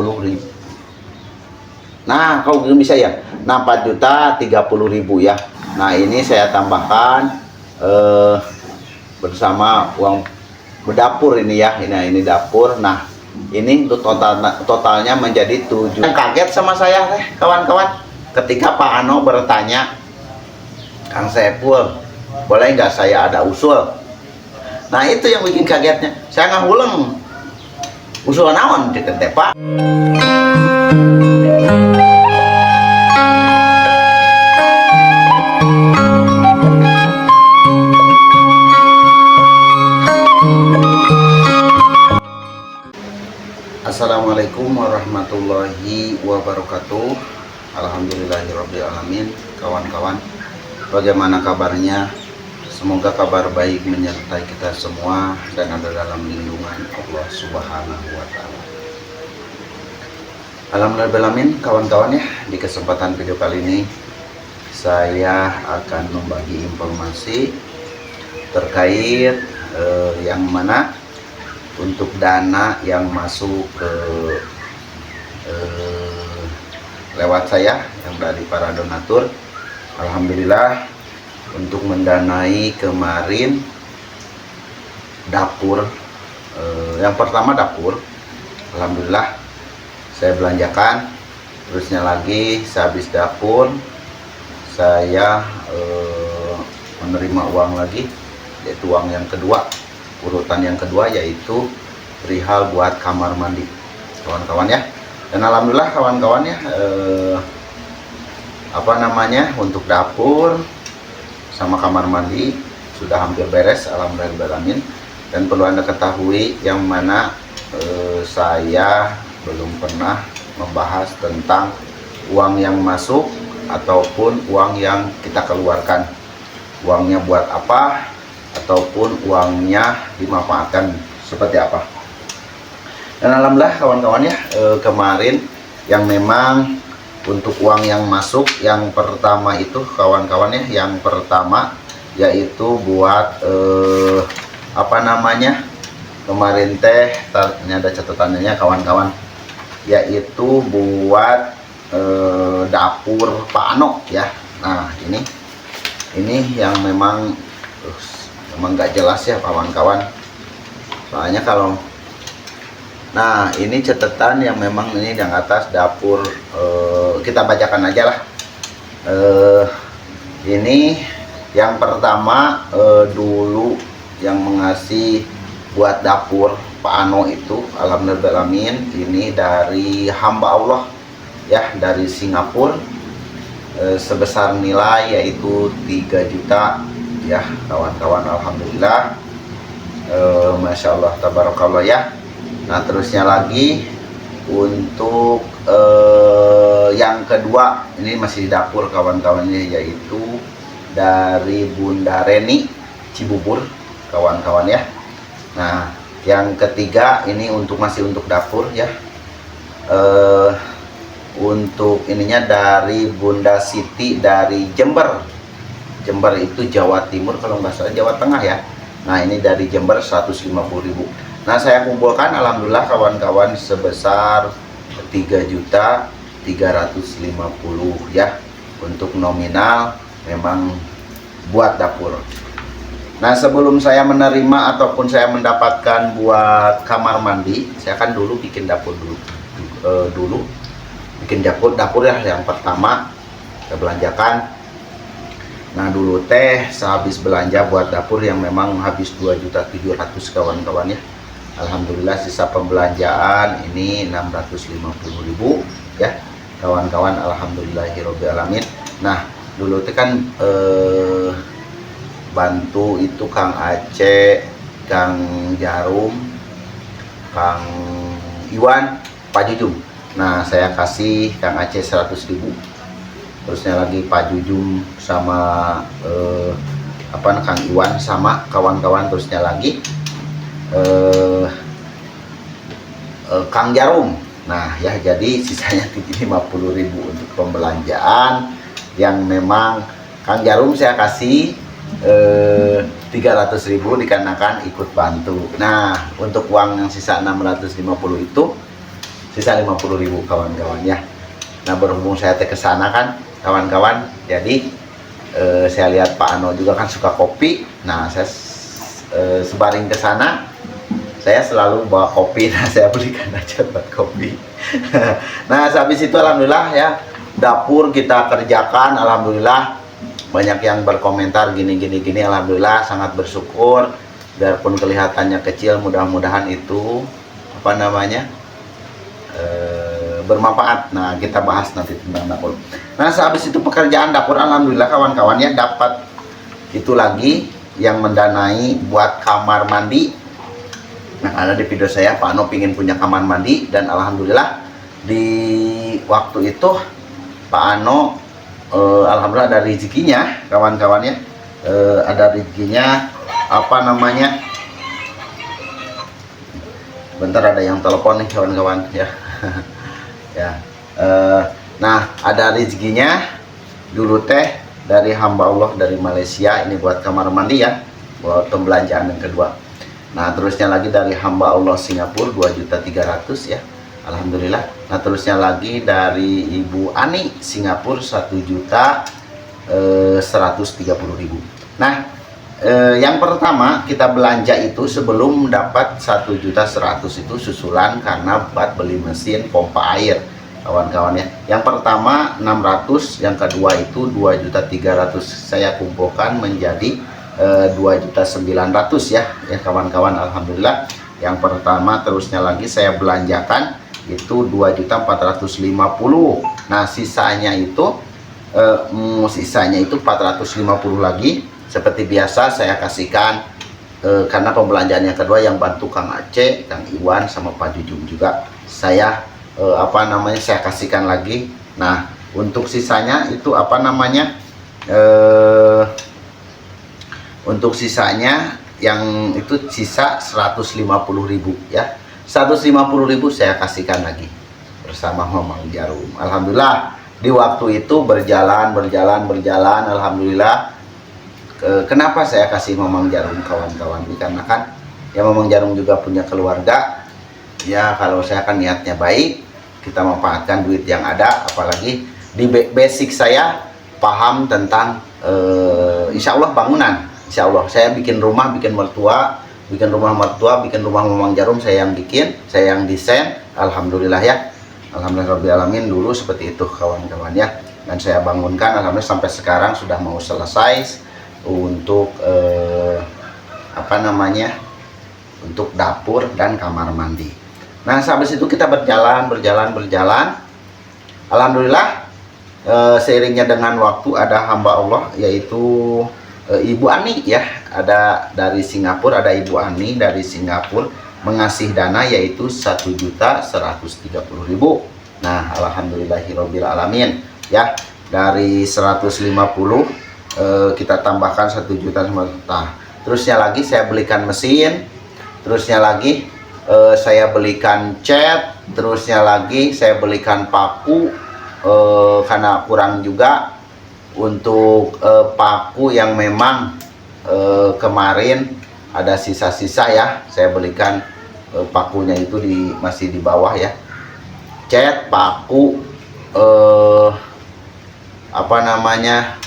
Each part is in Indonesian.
ribu. Nah, kalau bisa ya. Nah, 4.030.000 ya. Nah, ini saya tambahkan bersama uang berdapur ini ya. Ini dapur. Nah, ini untuk totalnya menjadi 7. Yang kaget sama saya kawan-kawan ketika Pak Ano bertanya, Kang Saiful, boleh nggak saya ada usul? Nah, itu yang bikin kagetnya. Saya ngahuleng. Usul naon di Pak? Assalamualaikum warahmatullahi wabarakatuh. Alhamdulillahirrabbilalamin. Kawan-kawan, bagaimana kabarnya? Semoga kabar baik menyertai kita semua dan ada dalam lindungan Allah Subhanahu wa Ta'ala. Alhamdulillahirrahmanirrahim. Kawan-kawan ya, di kesempatan video kali ini saya akan membagi informasi terkait yang mana untuk dana yang masuk ke lewat saya yang dari para donatur. Alhamdulillah untuk mendanai kemarin dapur, yang pertama dapur, alhamdulillah saya belanjakan. Terusnya lagi sehabis dapur saya menerima uang lagi, yaitu uang yang kedua, urutan yang kedua, yaitu perihal buat kamar mandi kawan-kawan ya. Dan alhamdulillah kawan-kawan ya, untuk dapur sama kamar mandi sudah hampir beres, alhamdulillahirrahmanirrahim. Dan perlu Anda ketahui yang mana saya belum pernah membahas tentang uang yang masuk ataupun uang yang kita keluarkan, uangnya buat apa ataupun uangnya dimanfaatkan seperti apa. Dan alhamdulillah kawan-kawan ya, kemarin yang memang untuk uang yang masuk yang pertama itu kawan-kawan ya, yang pertama yaitu buat kemarin teh, ini ada catatannya kawan-kawan, yaitu buat dapur Pak Ano ya. Nah, ini yang memang nggak jelas ya kawan-kawan, soalnya kalau ini catatan yang memang ini yang atas dapur, kita bacakan aja lah. Ini yang pertama dulu yang mengasih buat dapur Pak Ano itu, alhamdulillahirrahmanirrahim, ini dari hamba Allah ya, dari Singapura, sebesar nilai yaitu 3 juta ya kawan-kawan. Alhamdulillah, Masya Allah, tabarakallah ya. Nah, terusnya lagi untuk yang kedua, ini masih di dapur kawan-kawannya, yaitu dari Bunda Reni Cibubur kawan-kawan ya. Nah, yang ketiga ini masih untuk dapur ya. Untuk ininya dari Bunda Siti dari Jember itu Jawa Timur kalau nggak salah, Jawa Tengah ya. Nah, ini dari Jember 150.000. Nah, saya kumpulkan alhamdulillah kawan-kawan sebesar 3.350.000 ya, untuk nominal memang buat dapur. Nah, sebelum saya menerima ataupun saya mendapatkan buat kamar mandi, saya kan dulu bikin dapur dulu bikin dapur ya, yang pertama saya belanjakan. Nah, dulu teh sehabis belanja buat dapur yang memang habis 2.700.000 kawan-kawan ya. Alhamdulillah sisa pembelanjaan ini 650.000 ya kawan-kawan, alhamdulillahirobbilalamin. Nah, dulu teh kan bantu itu Kang Aceh, Kang Jarum, Kang Iwan, Pak Jujum. Nah, saya kasih Kang Aceh 100.000. Terusnya lagi Pak Jujum sama Kang Iwan sama kawan-kawan. Terusnya lagi Kang Jarum. Nah ya, jadi sisanya 50.000 untuk pembelanjaan yang memang Kang Jarum saya kasih 300.000 dikarenakan ikut bantu. Nah, untuk uang yang sisa 650 itu sisa 50.000 kawan-kawan ya. Nah berhubung saya ke sana kan kawan-kawan, jadi saya lihat Pak Ano juga kan suka kopi. Nah saya sebaring ke sana, saya selalu bawa kopi. Nah saya belikan aja buat kopi. Nah habis itu alhamdulillah ya, dapur kita kerjakan, alhamdulillah banyak yang berkomentar gini, alhamdulillah sangat bersyukur. Biarpun kelihatannya kecil, mudah-mudahan itu apa namanya bermanfaat. Nah kita bahas nanti tentang dapur. Nah sehabis itu pekerjaan dapur, alhamdulillah kawan-kawan ya, dapat itu lagi yang mendanai buat kamar mandi. Nah ada di video saya Pak Ano pingin punya kamar mandi, dan alhamdulillah di waktu itu Pak Ano alhamdulillah ada rezekinya kawan-kawan ya, ada rezekinya apa namanya, bentar ada yang telepon nih kawan-kawan ya. Ya, nah ada rezekinya dulu teh dari hamba Allah dari Malaysia, ini buat kamar mandi ya, buat pembelanjaan yang kedua. Nah terusnya lagi dari hamba Allah Singapura 2.300.000 ya, alhamdulillah. Nah terusnya lagi dari Ibu Ani Singapura 1.130.000. Nah yang pertama kita belanja itu sebelum dapat 1.100.000 itu susulan karena buat beli mesin pompa air kawan-kawan ya. Yang pertama 600, yang kedua itu 2.300.000 saya kumpulkan menjadi 2.900.000 ya kawan-kawan, alhamdulillah. Yang pertama terusnya lagi saya belanjakan itu 2.450.000. Nah sisanya itu 450 lagi. Seperti biasa saya kasihkan karena pembelanjaan yang kedua yang bantu Kang Aceh, Kang Iwan sama Pak Jujung juga saya apa namanya saya kasihkan lagi. Nah untuk sisanya itu apa namanya untuk sisanya yang itu sisa 150.000 ya, 150.000 saya kasihkan lagi bersama Mamang Jarum. Alhamdulillah di waktu itu berjalan alhamdulillah. Kenapa saya kasih Mamang Jarum kawan-kawan, karena kan ya Mamang Jarum juga punya keluarga ya. Kalau saya kan niatnya baik, kita manfaatkan duit yang ada, apalagi di basic saya paham tentang insya Allah bangunan. Insya Allah saya bikin rumah, bikin mertua, bikin rumah Mamang Jarum, saya yang bikin, saya yang desain, alhamdulillah ya, alhamdulillahirobbilalamin. Dulu seperti itu kawan-kawan ya, dan saya bangunkan alhamdulillah sampai sekarang sudah mau selesai untuk apa namanya untuk dapur dan kamar mandi. Nah habis itu kita berjalan alhamdulillah seiringnya dengan waktu ada hamba Allah yaitu Ibu Ani ya, ada dari Singapura, ada Ibu Ani dari Singapura mengasih dana yaitu 1.130.000. Nah alhamdulillahirobbilalamin ya, dari 150 kita tambahkan 1 juta. Nah, terusnya lagi saya belikan mesin, terusnya lagi saya belikan cat, terusnya lagi saya belikan paku karena kurang juga untuk paku yang memang kemarin ada sisa-sisa ya, saya belikan pakunya itu masih di bawah ya. Cat, paku, apa namanya,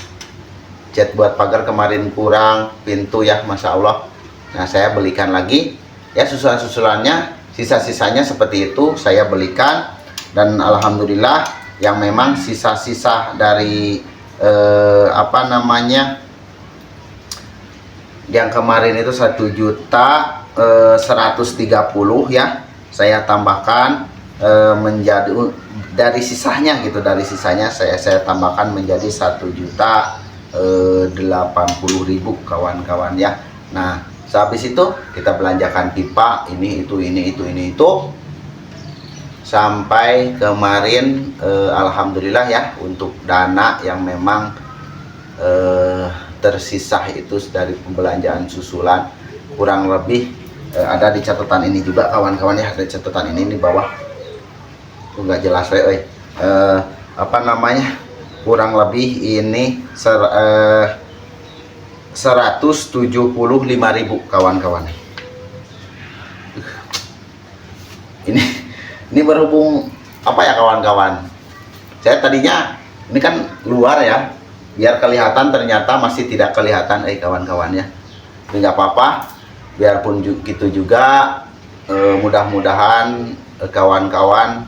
cat buat pagar kemarin kurang, pintu ya Masya Allah. Nah saya belikan lagi ya, susulan-susulannya, sisa-sisanya seperti itu saya belikan. Dan alhamdulillah yang memang sisa-sisa dari apa namanya yang kemarin itu 1.130.000 ya, saya tambahkan menjadi dari sisanya gitu, dari sisanya saya tambahkan menjadi 1.080.000 kawan-kawan ya. Nah sehabis itu kita belanjakan pipa ini itu sampai kemarin alhamdulillah ya, untuk dana yang memang tersisa itu dari pembelanjaan susulan kurang lebih ada di catatan ini juga kawan-kawan ya, ada catatan ini di bawah nggak jelas apa namanya, kurang lebih ini 175.000 kawan-kawan. Ini Ini berhubung apa ya kawan-kawan, saya tadinya ini kan luar ya, biar kelihatan, ternyata masih tidak kelihatan kawan-kawan ya. Ini nggak apa-apa, biarpun gitu juga, mudah-mudahan kawan-kawan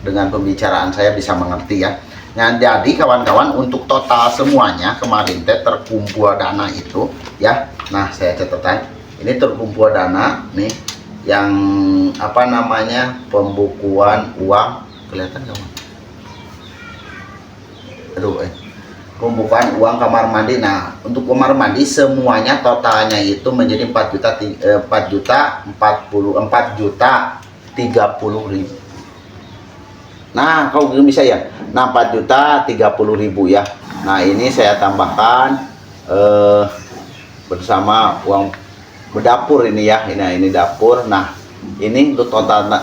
dengan pembicaraan saya bisa mengerti ya. Nah, jadi kawan-kawan, untuk total semuanya kemarin terkumpul dana itu ya. Nah, saya catatkan ini terkumpul dana nih yang apa namanya, pembukuan uang, kelihatan kawan? Aduh, pembukaan uang kamar mandi. Nah, untuk kamar mandi semuanya totalnya itu menjadi 4.030.000. Nah, kau bisa ya. Nah, 4.030.000 ya. Nah, ini saya tambahkan bersama uang dapur ini ya. Ini dapur. Nah, ini untuk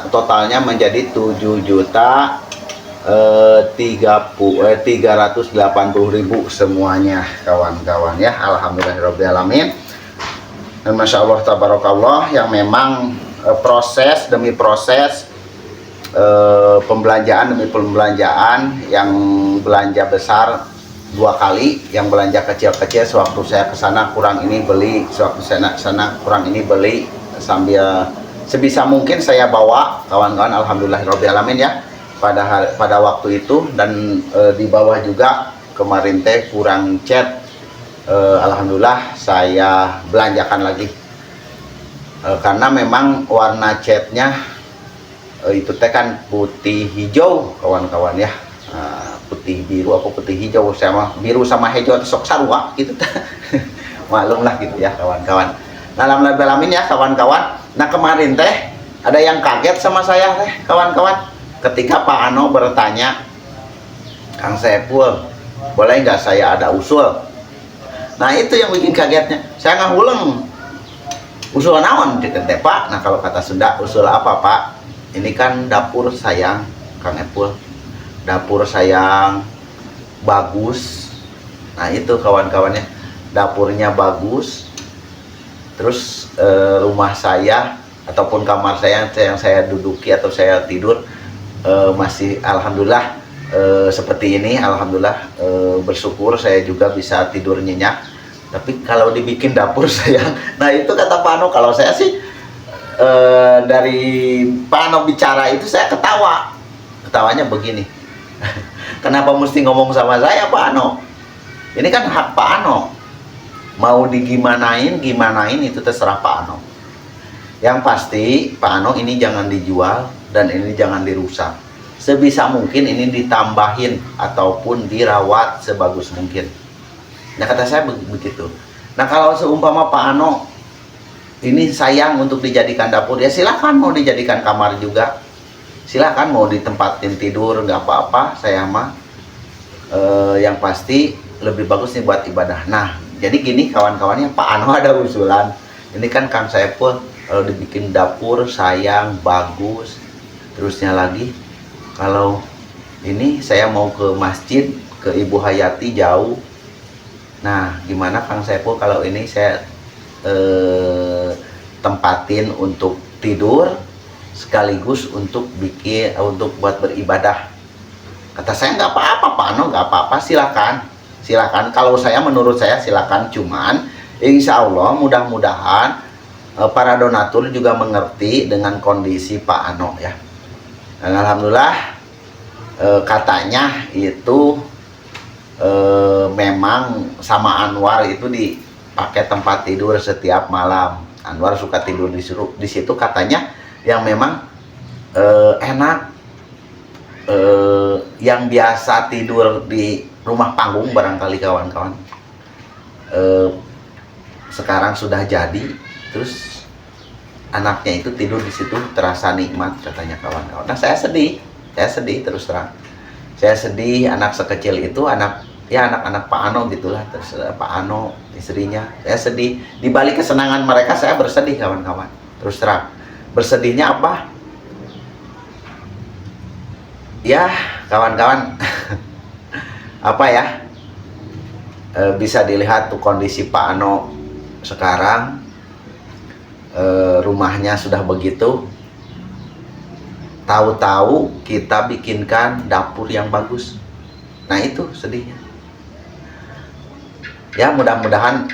totalnya menjadi 380.000 semuanya kawan-kawan ya. Alhamdulillahirobbilalamin. Dan masya Allah tabarakallah, yang memang proses demi proses, pembelanjaan demi pembelanjaan, yang belanja besar 2 kali, yang belanja kecil-kecil sewaktu saya ke sana kurang ini beli, sewaktu saya ke sana kurang ini beli, sambil sebisa mungkin saya bawa kawan-kawan. Alhamdulillahirobbilalamin ya, pada waktu itu. Dan di bawah juga kemarin teh kurang cat, alhamdulillah saya belanjakan lagi, karena memang warna catnya itu teh kan putih hijau kawan-kawan ya. Putih biru apa putih hijau, sama biru sama hijau atau sok sarua gitu maklum lah gitu ya kawan-kawan. Nah, alhamdulillah ya kawan-kawan. Nah, kemarin teh ada yang kaget sama saya teh kawan-kawan, ketika Pak Ano bertanya, Kang Saiful, boleh nggak saya ada usul? Nah, itu yang bikin kagetnya. Saya ngahuleng, usul naon teh Pak? Nah, kalau kata Sunda, usul apa Pak? Ini kan dapur sayang Kang Epul, dapur sayang bagus. Nah, itu kawan-kawannya, dapurnya bagus. Terus rumah saya ataupun kamar saya yang saya duduki atau saya tidur masih alhamdulillah seperti ini. Alhamdulillah, bersyukur saya juga bisa tidur nyenyak. Tapi kalau dibikin dapur sayang, nah itu kata Pak Ano, kalau saya sih dari Pak Ano bicara itu saya ketawanya begini. Kenapa mesti ngomong sama saya Pak Ano? Ini kan hak Pak Ano, mau digimanain itu terserah Pak Ano. Yang pasti Pak Ano, ini jangan dijual dan ini jangan dirusak. Sebisa mungkin ini ditambahin ataupun dirawat sebagus mungkin. Nah, kata saya begitu. Nah, kalau seumpama Pak Ano ini sayang untuk dijadikan dapur, ya silakan, mau dijadikan kamar juga silakan, mau ditempatin tidur nggak apa-apa, saya mah yang pasti lebih bagus nih buat ibadah. Nah, jadi gini kawan-kawannya, Pak Ano ada usulan, ini kan Kang Saiful kalau dibikin dapur sayang bagus, terusnya lagi kalau ini saya mau ke masjid, ke Ibu Hayati jauh. Nah, gimana Kang Saiful kalau ini saya tempatin untuk tidur sekaligus untuk buat beribadah. Kata saya, nggak apa-apa Pak Ano, nggak apa-apa, silakan. Kalau menurut saya silakan, cuman insya Allah mudah-mudahan para donatur juga mengerti dengan kondisi Pak Ano ya. Dan alhamdulillah katanya itu memang sama Anwar itu dipakai tempat tidur setiap malam. Anwar suka tidur di situ katanya, yang memang enak, yang biasa tidur di rumah panggung barangkali kawan-kawan, sekarang sudah jadi, terus anaknya itu tidur di situ terasa nikmat katanya kawan-kawan. Nah, saya sedih terus terang. Saya sedih, anak sekecil itu, anak-anak Pak Ano gitulah, terus Pak Ano, istrinya, saya sedih. Di balik kesenangan mereka saya bersedih kawan-kawan, terus terang. Bersedihnya apa? Ya kawan-kawan, apa ya, bisa dilihat tuh kondisi Pak Ano sekarang, rumahnya sudah begitu. tahu-tahu kita bikinkan dapur yang bagus. Nah itu sedihnya. Ya mudah-mudahan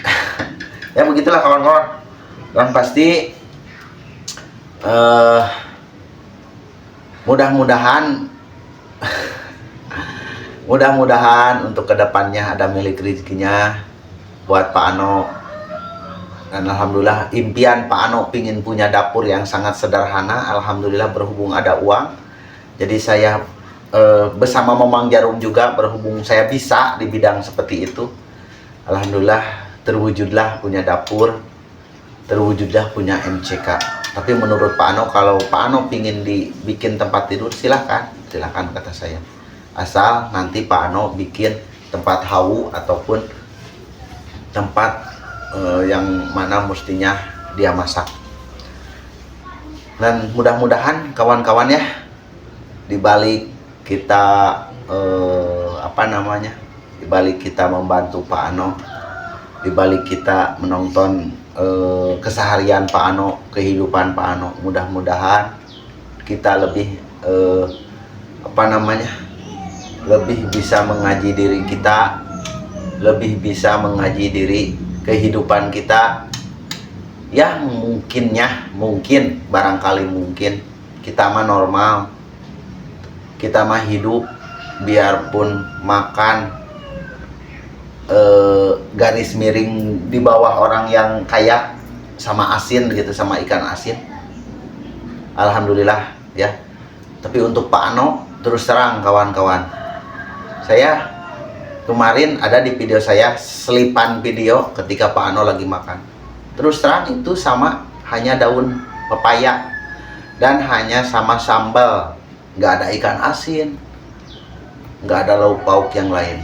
ya begitulah kawan-kawan. Dan pasti mudah-mudahan untuk kedepannya ada milik rezekinya buat Pak Ano. Dan alhamdulillah impian Pak Ano pingin punya dapur yang sangat sederhana. Alhamdulillah berhubung ada uang, jadi saya bersama Momang Jarum juga, berhubung saya bisa di bidang seperti itu, alhamdulillah terwujudlah punya dapur, terwujudlah punya MCK. Tapi menurut Pak Ano, kalau Pak Ano pingin dibikin tempat tidur, silahkan kata saya. Asal nanti Pak Ano bikin tempat hawu ataupun tempat yang mana mestinya dia masak. Dan mudah-mudahan kawan-kawan ya, dibalik kita dibalik kita membantu Pak Ano, dibalik kita menonton keseharian Pak Ano, kehidupan Pak Ano, mudah-mudahan kita lebih lebih bisa mengaji diri kita, lebih bisa mengaji diri kehidupan kita yang mungkin barangkali kita mah normal, kita mah hidup biarpun makan garis miring di bawah orang yang kaya sama asin gitu, sama ikan asin, alhamdulillah ya. Tapi untuk Pak Ano, terus terang kawan-kawan, saya kemarin ada di video saya selipan video ketika Pak Ano lagi makan. Terus terang itu sama hanya daun pepaya dan hanya sama sambal, nggak ada ikan asin, nggak ada lauk pauk yang lain.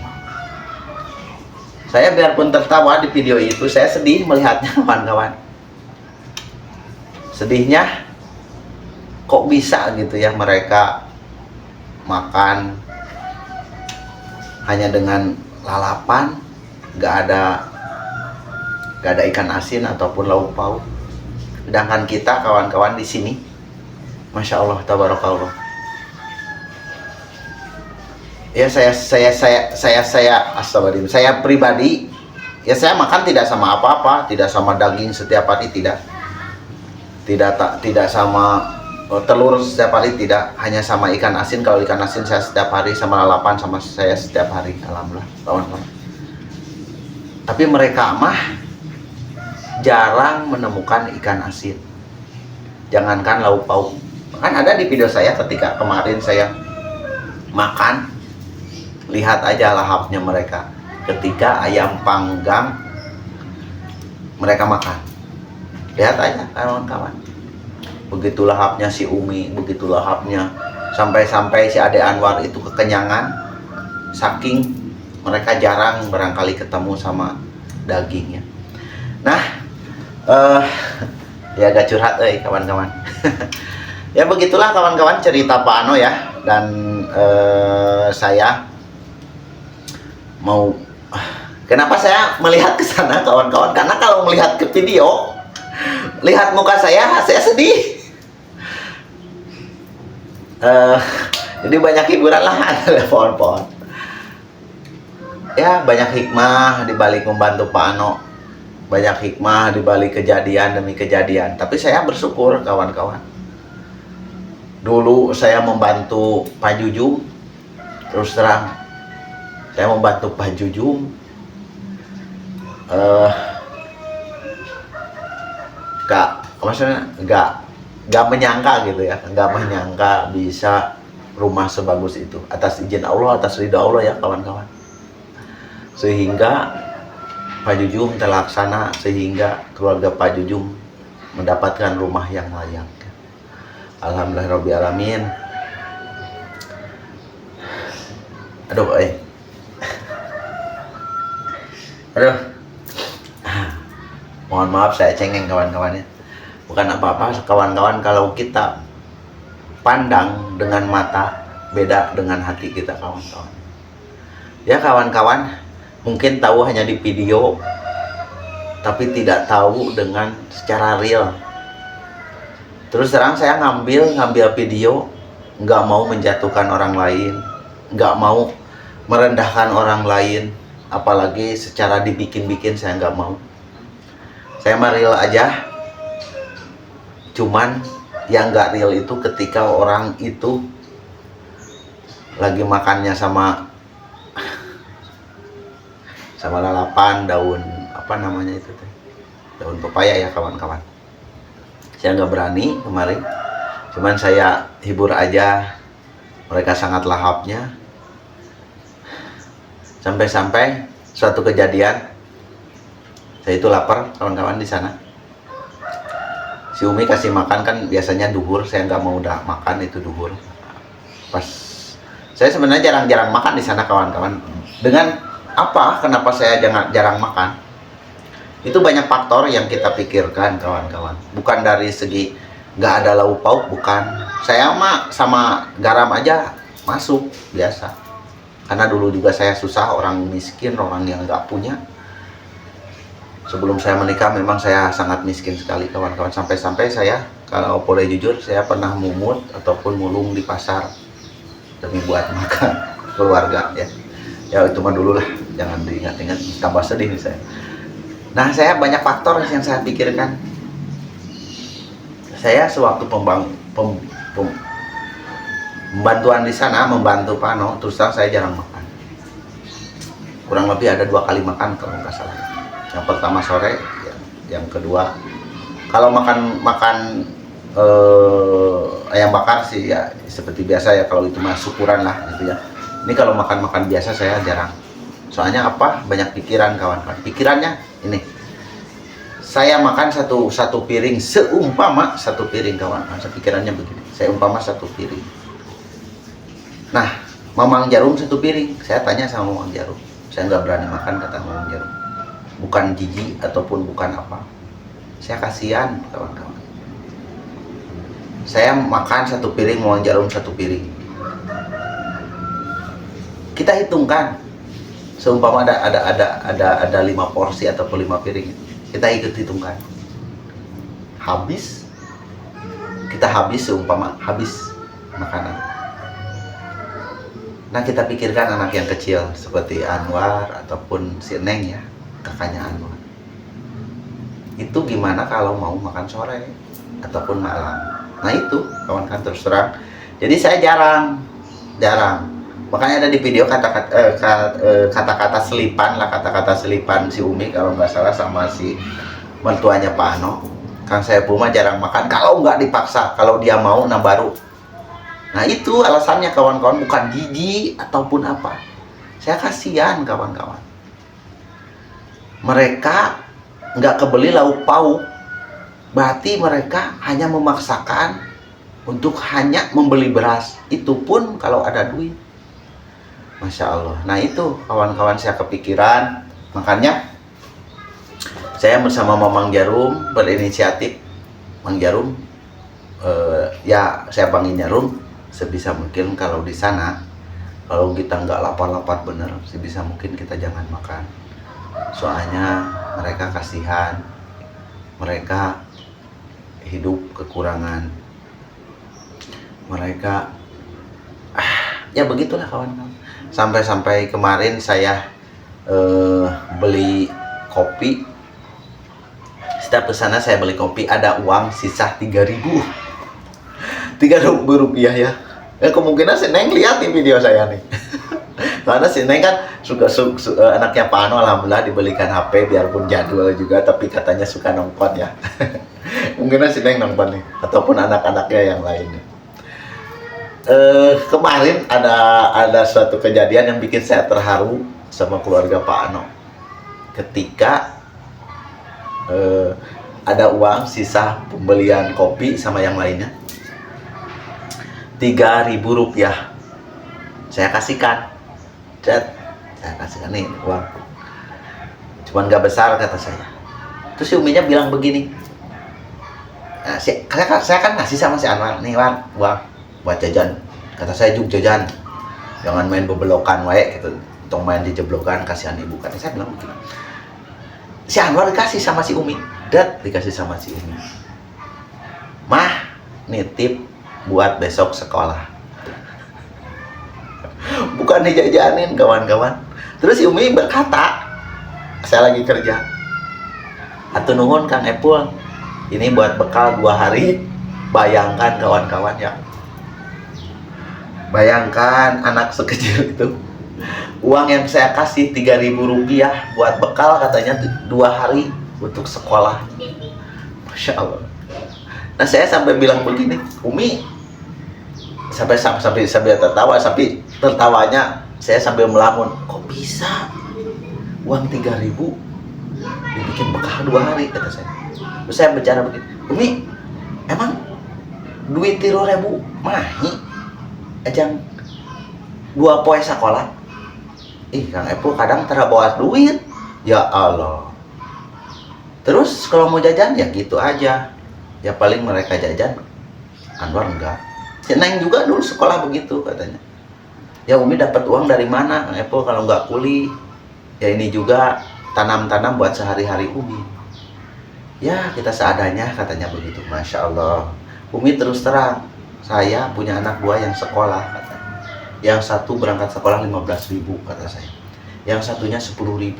Saya biarpun tertawa di video itu, saya sedih melihatnya kawan-kawan. Sedihnya kok bisa gitu ya mereka makan hanya dengan lalapan, nggak ada ikan asin ataupun lauk pauk. Sedangkan kita kawan-kawan di sini, masya Allah, tabarakallah. Ya saya astagfirullahaladzim, saya pribadi ya, saya makan tidak sama apa-apa, tidak sama daging setiap hari, tidak sama telur setiap hari, tidak, hanya sama ikan asin. Kalau ikan asin saya setiap hari, sama lalapan sama saya setiap hari, alhamdulillah kawan-kawan. Tapi mereka mah jarang menemukan ikan asin, jangankan lauk pauk. Kan ada di video saya ketika kemarin saya makan, lihat aja lahapnya mereka ketika ayam panggang mereka makan. Lihat aja kawan-kawan, begitu lahapnya si Umi, begitu lahapnya, sampai-sampai si Ade Anwar itu kekenyangan, saking mereka jarang barangkali ketemu sama dagingnya. Nah ya agak curhat kawan-kawan. Ya begitulah kawan-kawan cerita Pak Ano ya. Dan saya mau, kenapa saya melihat ke sana kawan-kawan, karena kalau melihat ke video, lihat muka saya sedih. Jadi banyak hiburan lah, ada pohon-pohon. Ya banyak hikmah di balik membantu Pak Ano, banyak hikmah di balik kejadian demi kejadian. Tapi saya bersyukur kawan-kawan. Dulu saya membantu Pak Jujum, terus terang saya membantu Pak Jujum nggak menyangka gitu ya, nggak menyangka bisa rumah sebagus itu, atas izin Allah, atas ridho Allah ya kawan-kawan. Sehingga Pak Jujum terlaksana, sehingga keluarga Pak Jujum mendapatkan rumah yang layak. Alhamdulillahirobbilalamin. Aduh mohon maaf saya cengeng kawan-kawan ya. Bukan apa-apa kawan-kawan, kalau kita pandang dengan mata beda dengan hati kita kawan-kawan. Ya kawan-kawan, mungkin tahu hanya di video, tapi tidak tahu dengan secara real. Terus terang saya ngambil video nggak mau menjatuhkan orang lain, nggak mau merendahkan orang lain, apalagi secara dibikin-bikin. Saya nggak mau. Saya mah real aja. Cuman yang nggak real itu ketika orang itu lagi makannya sama lalapan, daun apa namanya itu teh, daun pepaya ya kawan-kawan. Saya nggak berani kemarin, cuman saya hibur aja. Mereka sangat lahapnya, sampai-sampai suatu kejadian, saya itu lapar kawan-kawan di sana. Si Umi kasih makan kan biasanya duhur, saya nggak mau udah makan itu duhur. Pas saya sebenarnya jarang-jarang makan di sana kawan-kawan. Dengan apa? Kenapa saya jarang makan? Itu banyak faktor yang kita pikirkan kawan-kawan. Bukan dari segi nggak ada lauk pauk, bukan. Saya mah sama garam aja masuk biasa. Karena dulu juga saya susah, orang miskin, orang yang nggak punya. Sebelum saya menikah memang saya sangat miskin sekali kawan-kawan. Sampai-sampai saya, kalau boleh jujur, saya pernah mumut ataupun mulung di pasar demi buat makan keluarga ya. Ya itu mah dulu lah, jangan diingat-ingat, tambah sedih nih saya. Nah, saya banyak faktor yang saya pikirkan. Saya sewaktu pembantuan di sana, membantu Pano, terus terang saya jarang makan. Kurang lebih ada 2 kali makan kalau nggak salah. Yang pertama sore, yang kedua kalau makan ayam bakar sih ya seperti biasa ya, kalau itu mah syukuran lah gitu ya. Ini kalau makan biasa saya jarang. Soalnya apa? Banyak pikiran kawan-kawan. Pikirannya ini. Saya makan satu piring, seumpama satu piring kawan-kawan. Pikirannya begini. Saya umpama satu piring. Nah, Mamang Jarum satu piring. Saya tanya sama Mamang Jarum. Saya nggak berani makan, kata Mamang Jarum. Bukan jijik ataupun bukan apa. Saya kasihan kawan-kawan. Saya makan satu piring, Mamang Jarum satu piring. Kita hitungkan. Seumpama ada 5 porsi ataupun 5 piring. Kita ikut hitungkan. Habis. Kita habis seumpama habis makanan. Nah, kita pikirkan anak yang kecil seperti Anwar ataupun si Neng ya, kakaknya Anwar. Itu gimana kalau mau makan sore ataupun malam? Nah, itu kawan-kawan terus terang. Jadi saya jarang. Makanya ada di video kata-kata selipan lah, kata-kata selipan si Umi kalau nggak salah sama si mertuanya Pak Ano. Kang Saipul mah jarang makan kalau nggak dipaksa, kalau dia mau nah baru. Nah itu alasannya kawan-kawan, bukan gigi ataupun apa. Saya kasihan kawan-kawan. Mereka nggak kebeli lauk pauk, berarti mereka hanya memaksakan untuk hanya membeli beras. Itu pun kalau ada duit. Masya Allah. Nah itu kawan-kawan saya kepikiran. Makanya saya bersama Mamang Jarum berinisiatif. Mang Jarum, ya saya panggil Jarum. Sebisa mungkin kalau di sana, kalau kita nggak lapar-lapar bener, sebisa mungkin kita jangan makan. Soalnya mereka kasihan. Mereka hidup kekurangan. Mereka ya begitulah kawan-kawan. Sampai kemarin saya beli kopi. Setiap kesana saya beli kopi, ada uang sisa 3.000 rupiah ya. Kemungkinan si Neng lihat di video saya nih. Karena si Neng kan suka anaknya Pak Ano, alhamdulillah dibelikan HP biarpun jadwal juga, tapi katanya suka nongkrong ya. Mungkin si Neng nongkrong nih, ataupun anak-anaknya yang lainnya. Kemarin ada suatu kejadian yang bikin saya terharu sama keluarga Pak Ano. Ketika ada uang sisa pembelian kopi sama yang lainnya, 3.000 rupiah. Saya kasihkan. Saya kasihkan nih uang. Cuman gak besar kata saya. Terus si Uminya bilang begini. Nah, saya kan ngasih sama si Anwar, nih Wan, uang buat jajan. Kata saya juga jajan, jangan main bebelokan wae gitu, tong main di jeblokan, kasihan ibu. Kata saya bilang begitu. Si Anwar dikasih sama si Umi, dikasih sama si Umi. Mah, nitip buat besok sekolah. bukan dijajanin kawan-kawan. Terus si Umi berkata, saya lagi kerja, atuh nuhun Kang Epul, ini buat bekal 2 hari. Bayangkan kawan-kawan ya, bayangkan anak sekecil itu, uang yang saya kasih 3.000 rupiah buat bekal katanya 2 hari untuk sekolah. Masya Allah. Nah saya sampai bilang begini, Umi, sampai tertawa, tapi tertawanya saya sambil melamun, kok bisa uang 3.000 dibikin bekal 2 hari, kata saya. Terus saya bicara begini, Umi, emang duit 3.000 mahi ejang 2 poe sekolah? Ih Kang Epul kadang terabawa duit, ya Allah. Terus kalau mau jajan ya gitu aja, ya paling mereka jajan, Anwar enggak. Si Neng juga dulu sekolah begitu katanya. Ya Umi dapat uang dari mana Kang Epul kalau nggak kuli? Ya ini juga tanam-tanam buat sehari-hari Umi. Ya kita seadanya katanya begitu. Masya Allah. Umi terus terang, saya punya anak buah yang sekolah katanya. Yang satu berangkat sekolah 15.000 kata saya. Yang satunya 10.000.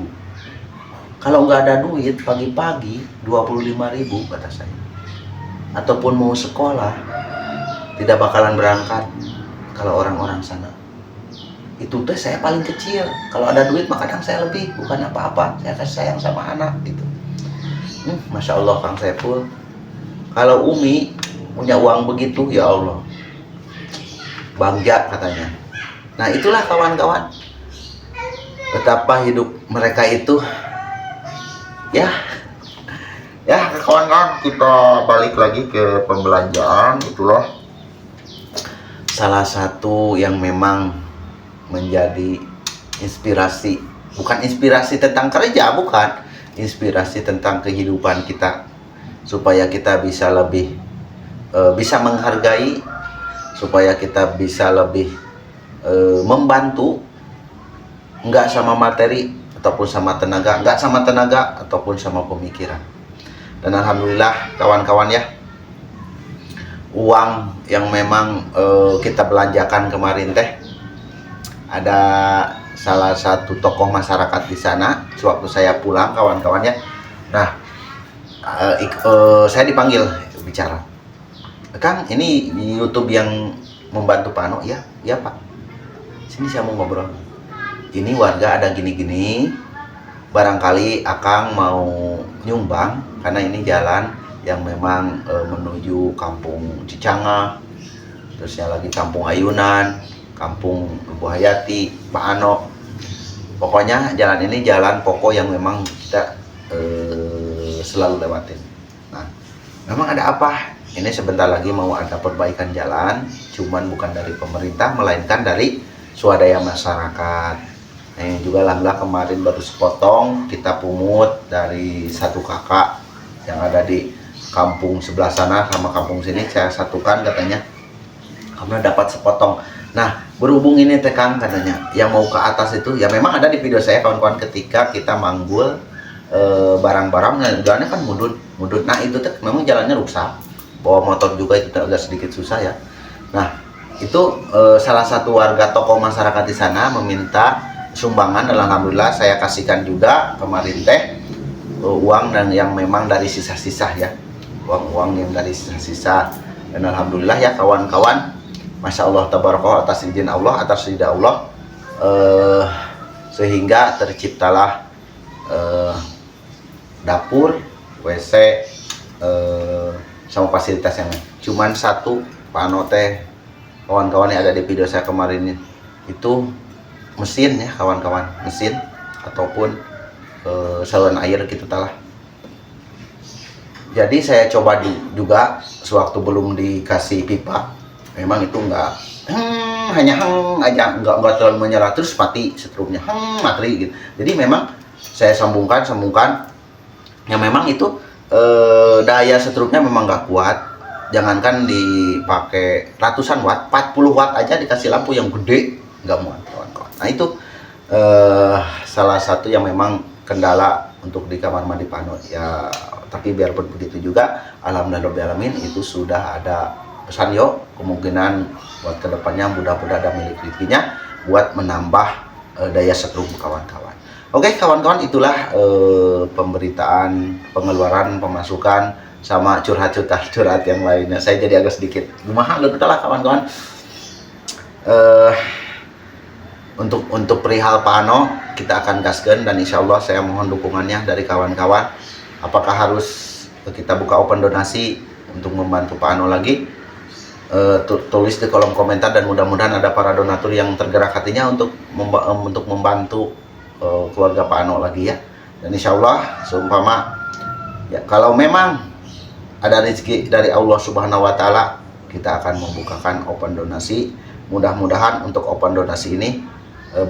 Kalau nggak ada duit pagi-pagi 25.000 kata saya. Ataupun mau sekolah tidak bakalan berangkat kalau orang-orang sana. Itu teh saya paling kecil. Kalau ada duit mah kadang saya lebih, bukan apa-apa. Saya kasih sayang sama anak gitu. Masya Allah Kang Saiful. Kalau Umi punya uang begitu, ya Allah, bangga katanya. Nah itulah kawan-kawan, betapa hidup mereka itu. Ya kawan-kawan, kita balik lagi ke pembelanjaan. Itulah salah satu yang memang menjadi inspirasi, bukan inspirasi tentang kerja, bukan, inspirasi tentang kehidupan kita, supaya kita bisa lebih bisa menghargai, supaya kita bisa lebih membantu, enggak sama materi ataupun sama tenaga, enggak sama tenaga ataupun sama pemikiran. Dan alhamdulillah kawan-kawan ya, uang yang memang kita belanjakan kemarin teh, ada salah satu tokoh masyarakat di sana sewaktu saya pulang kawan-kawan ya. Nah saya dipanggil bicara, Kang, ini YouTube yang membantu Pak Ano. Ya Pak, sini saya mau ngobrol. Ini warga ada gini-gini, barangkali Akang mau nyumbang, karena ini jalan yang memang menuju Kampung Cicanga, terusnya lagi Kampung Ayunan, Kampung Ibu Hayati, Pak Ano. Pokoknya jalan ini jalan pokok yang memang kita selalu lewatin. Nah, memang ada apa? Ini sebentar lagi mau ada perbaikan jalan, cuman bukan dari pemerintah, melainkan dari swadaya masyarakat. Nah, ini juga alhamdulillah kemarin baru sepotong kita pungut dari satu kakak yang ada di kampung sebelah sana sama kampung sini, saya satukan katanya, karena dapat sepotong. Nah, berhubung ini Kang katanya, yang mau ke atas itu, ya memang ada di video saya kawan-kawan ketika kita manggul barang-barang, jalannya kan mudut. Nah itu tuh memang jalannya rusak, bawa motor juga itu agak sedikit susah ya. Nah itu salah satu warga tokoh masyarakat di sana meminta sumbangan, dan alhamdulillah saya kasihkan juga kemarin teh uang dan yang memang dari sisa-sisa ya, uang-uang yang dari sisa-sisa. Dan alhamdulillah ya kawan-kawan, Masya Allah tabarakallah, atas izin Allah, atas ridha Allah, sehingga terciptalah dapur, WC, sama fasilitas yang lain. Cuman satu, Pak Ano teh, kawan-kawan yang ada di video saya kemarin itu mesin ya kawan-kawan, mesin ataupun saluran air gitu talah. Jadi saya coba juga sewaktu belum dikasih pipa, memang itu enggak hanya aja, enggak terlalu menyala, terus mati setrumnya, mati gitu. Jadi memang saya sambungkan yang memang itu daya setrumnya memang nggak kuat. Jangankan dipakai ratusan watt, 40 watt aja dikasih lampu yang gede nggak muat kawan-kawan. Nah itu salah satu yang memang kendala untuk di kamar mandi Pak Ano ya. Tapi biarpun begitu juga, alhamdulillahirobbilalamin, itu sudah ada pesan yo, kemungkinan buat kedepannya mudah-mudahan ada milik rezekinya. buat menambah daya setrum kawan-kawan. Oke kawan-kawan, itulah pemberitaan pengeluaran, pemasukan, sama curhat yang lainnya. Saya jadi agak sedikit kumaha lah kawan-kawan. Untuk perihal Pak Ano kita akan gaskan, dan insya Allah saya mohon dukungannya dari kawan-kawan. Apakah harus kita buka open donasi untuk membantu Pak Ano lagi? Tulis di kolom komentar, dan mudah-mudahan ada para donatur yang tergerak hatinya untuk membantu keluarga Pak Ano lagi ya. Dan insya Allah seumpama ya, kalau memang ada rezeki dari Allah Subhanahu wa Ta'ala, kita akan membukakan open donasi. Mudah-mudahan untuk open donasi ini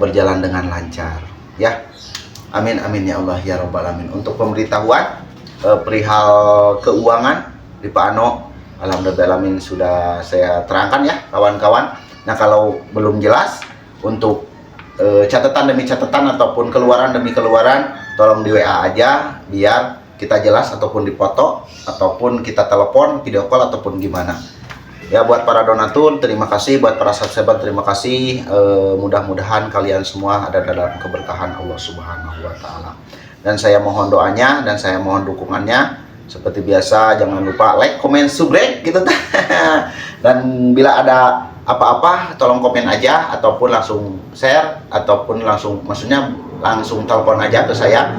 berjalan dengan lancar ya. Amin amin ya Allah ya Rabbal alamin. Untuk pemberitahuan perihal keuangan di Pak Ano, alhamdulillah sudah saya terangkan ya kawan-kawan. Nah kalau belum jelas untuk catatan demi catatan ataupun keluaran demi keluaran, tolong di WA aja biar kita jelas, ataupun dipoto, ataupun kita telepon, video call, ataupun gimana ya. Buat para donatur terima kasih, buat para subscriber terima kasih. Mudah-mudahan kalian semua ada dalam keberkahan Allah Subhanahu wa Ta'ala. Dan saya mohon doanya, dan saya mohon dukungannya. Seperti biasa jangan lupa like, comment, subscribe gitu. Dan bila ada apa-apa tolong komen aja, ataupun langsung share, ataupun maksudnya langsung telepon aja ke saya.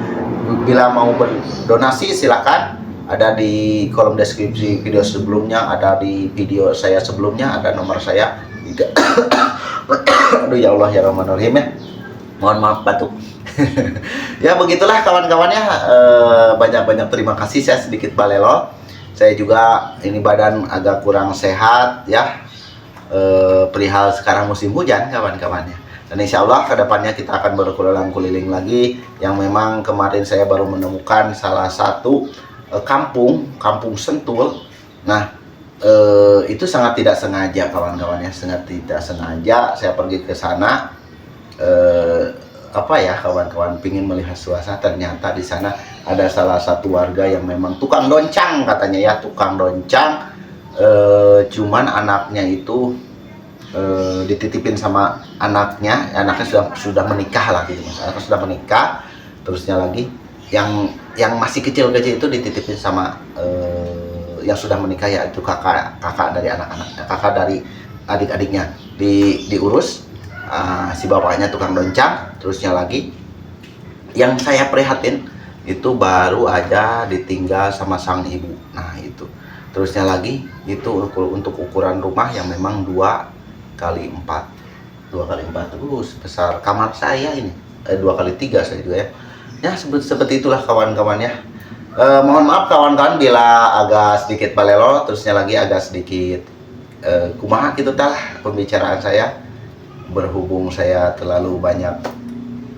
Bila mau berdonasi silakan, ada di kolom deskripsi video sebelumnya, ada di video saya sebelumnya, ada nomor saya. Aduh ya Allah ya Rahman Rahim ya, mohon maaf batuk. Ya begitulah kawan-kawannya. Banyak-banyak terima kasih, saya sedikit balelo, saya juga ini badan agak kurang sehat ya, perihal sekarang musim hujan kawan-kawannya. Dan insya Allah kedepannya kita akan berkeliling lagi, yang memang kemarin saya baru menemukan salah satu kampung Sentul. Nah itu sangat tidak sengaja kawan-kawannya, sangat tidak sengaja saya pergi ke sana. Apa ya kawan-kawan, pingin melihat suasana, ternyata di sana ada salah satu warga yang memang tukang doncang katanya ya, tukang doncang. Cuman anaknya itu dititipin sama anaknya sudah menikah lah gitu mas, anaknya sudah menikah. Terusnya lagi yang masih kecil-kecil itu dititipin sama yang sudah menikah, yaitu kakak dari anak-anaknya, kakak dari adik-adiknya, diurus. Si bapaknya tukang doncang. Terusnya lagi yang saya prihatin itu baru aja ditinggal sama sang ibu. Nah itu terusnya lagi itu untuk ukuran rumah yang memang 2x4 sebesar kamar saya ini, 2x3 saya juga ya. Ya seperti itulah kawan-kawan ya. Mohon maaf kawan-kawan bila agak sedikit balelo, terusnya lagi agak sedikit kumaha gitu tah pembicaraan saya, berhubung saya terlalu banyak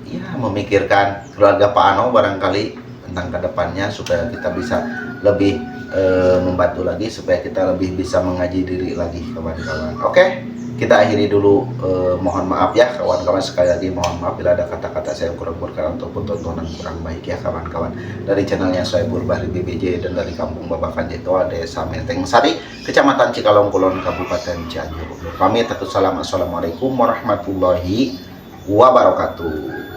ya memikirkan keluarga Pak Ano barangkali tentang kedepannya, supaya kita bisa lebih membantu lagi, supaya kita lebih bisa mengaji diri lagi kawan-kawan. Oke, kita akhiri dulu. Mohon maaf ya kawan-kawan, sekali lagi mohon maaf bila ada kata-kata saya yang kurang berkenan ataupun tontonan kurang baik ya kawan-kawan. Dari channelnya Soebul Bahri BBJ dan dari Kampung Babakan Jetoa, Desa Menteng Sari, Kecamatan Cikalong Kulon, Kabupaten Cianjur. Pamit, assalamualaikum warahmatullahi wabarakatuh.